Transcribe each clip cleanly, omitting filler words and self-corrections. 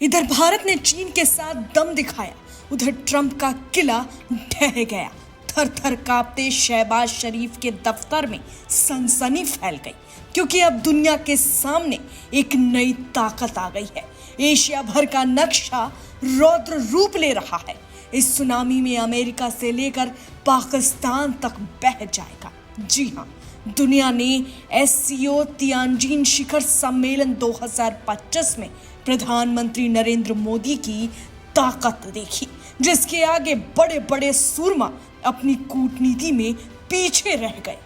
इधर भारत ने चीन के साथ दम दिखाया, उधर ट्रंप का किला ढह गया। थर थर कांपते शहबाज शरीफ के दफ्तर में सनसनी फैल गई, क्योंकि अब दुनिया के सामने एक नई ताकत आ गई है। एशिया भर का नक्शा रौद्र रूप ले रहा है। इस सुनामी में अमेरिका से लेकर पाकिस्तान तक बह जाएगा। जी हाँ, दुनिया ने एससीओ तियानजिन शिखर सम्मेलन 2025 में प्रधानमंत्री नरेंद्र मोदी की ताकत देखी, जिसके आगे बड़े बड़े सूरमा अपनी कूटनीति में पीछे रह गए।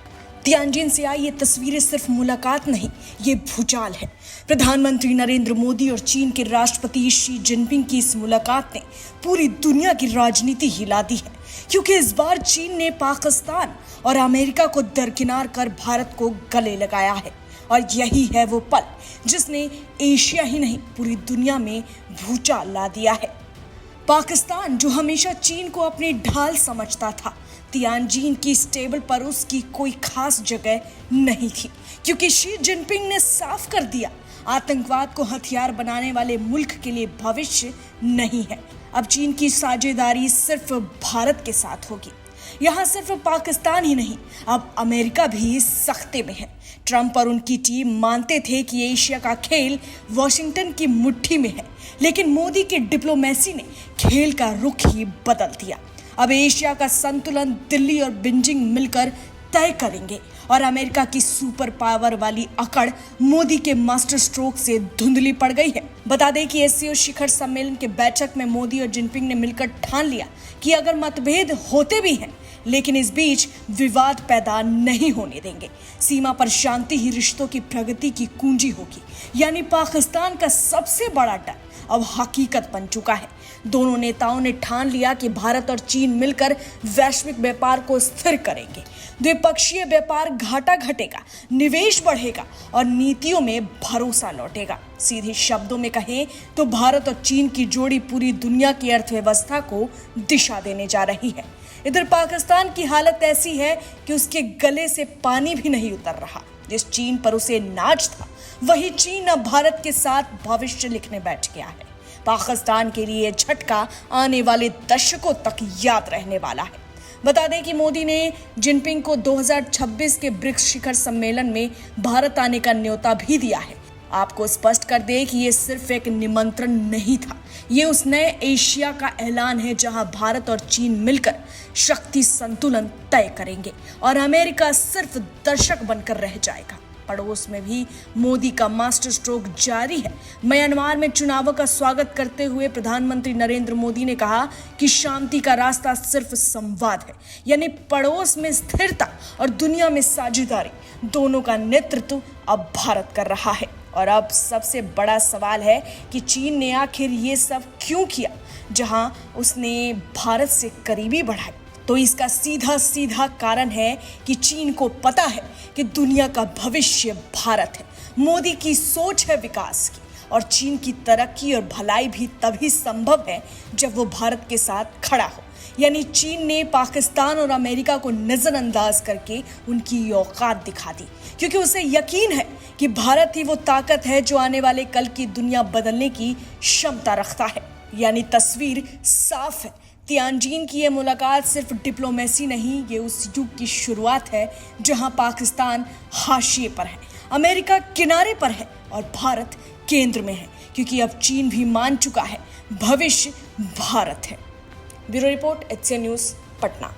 तियानजिन से आई ये तस्वीरें सिर्फ मुलाकात नहीं, ये भूचाल है। प्रधानमंत्री नरेंद्र मोदी और चीन के राष्ट्रपति शी जिनपिंग की इस मुलाकात ने पूरी दुनिया की राजनीति हिला दी है, क्योंकि इस बार चीन ने पाकिस्तान और अमेरिका को दरकिनार कर भारत को गले लगाया है। और यही है वो पल जिसने एशिया ही नहीं पूरी दुनिया में भूचाल ला दिया है। पाकिस्तान, जो हमेशा चीन को अपनी ढाल समझता था, तियानजिन की इस टेबल पर उसकी कोई खास जगह नहीं थी, क्योंकि शी जिनपिंग ने साफ कर दिया, आतंकवाद को हथियार बनाने वाले मुल्क के लिए भविष्य नहीं है। अब चीन की साझेदारी सिर्फ भारत के साथ होगी। यहाँ सिर्फ पाकिस्तान ही नहीं, अब अमेरिका भी सख्ते में है। ट्रंप और उनकी टीम मानते थे कि एशिया का खेल वॉशिंगटन की मुट्ठी में है, लेकिन मोदी की डिप्लोमेसी ने खेल का रुख ही बदल दिया। अब एशिया का संतुलन दिल्ली और बीजिंग मिलकर तय करेंगे, और अमेरिका की सुपर पावर वाली अकड़ मोदी के मास्टर स्ट्रोक से धुंधली पड़ गई है। बता दें कि एससीओ शिखर सम्मेलन के बैठक में मोदी और जिनपिंग ने मिलकर ठान लिया कि अगर मतभेद होते भी हैं, लेकिन इस बीच विवाद पैदा नहीं होने देंगे। सीमा पर शांति ही रिश्तों की प्रगति की कुंजी होगी। यानी पाकिस्तान का सबसे बड़ा डर अब हकीकत बन चुका है। दोनों नेताओं ने ठान लिया कि भारत और चीन मिलकर वैश्विक व्यापार को स्थिर करेंगे। द्विपक्षीय व्यापार घाटा घटेगा, निवेश बढ़ेगा और नीतियों में भरोसा लौटेगा। सीधे शब्दों में कहें तो भारत और चीन की जोड़ी पूरी दुनिया की अर्थव्यवस्था को दिशा देने जा रही है। इधर पाकिस्तान की हालत ऐसी है कि उसके गले से पानी भी नहीं उतर रहा। जिस चीन पर उसे नाज था, वही चीन अब भारत के साथ भविष्य लिखने बैठ गया है। पाकिस्तान के लिए झटका आने वाले दशकों तक याद रहने वाला है। बता दें कि मोदी ने जिनपिंग को 2026 के ब्रिक्स शिखर सम्मेलन में भारत आने का न्योता भी दिया है। आपको स्पष्ट कर दें कि ये सिर्फ एक निमंत्रण नहीं था, ये उस नए एशिया का ऐलान है जहां भारत और चीन मिलकर शक्ति संतुलन तय करेंगे और अमेरिका सिर्फ दर्शक बनकर रह जाएगा। पड़ोस में भी मोदी का मास्टर स्ट्रोक जारी है। म्यांमार में चुनावों का स्वागत करते हुए प्रधानमंत्री नरेंद्र मोदी ने कहा कि शांति का रास्ता सिर्फ संवाद है, यानी पड़ोस में स्थिरता और दुनिया में साझेदारी, दोनों का नेतृत्व अब भारत कर रहा है। और अब सबसे बड़ा सवाल है कि चीन ने आखिर ये सब क्यों किया, जहां उसने भारत से करीबी बढ़ाई। तो इसका सीधा सीधा कारण है कि चीन को पता है कि दुनिया का भविष्य भारत है। मोदी की सोच है विकास की, और चीन की तरक्की और भलाई भी तभी संभव है जब वो भारत के साथ खड़ा हो। यानी चीन ने पाकिस्तान और अमेरिका को नजरअंदाज करके उनकी औकात दिखा दी, क्योंकि उसे यकीन है कि भारत ही वो ताकत है जो आने वाले कल की दुनिया बदलने की क्षमता रखता है। यानी तस्वीर साफ है, तियानजिन की ये मुलाकात सिर्फ डिप्लोमेसी नहीं, ये उस युग की शुरुआत है जहां पाकिस्तान हाशिए पर है, अमेरिका किनारे पर है और भारत केंद्र में है, क्योंकि अब चीन भी मान चुका है भविष्य भारत है। Bureau report, HCN news, Patna.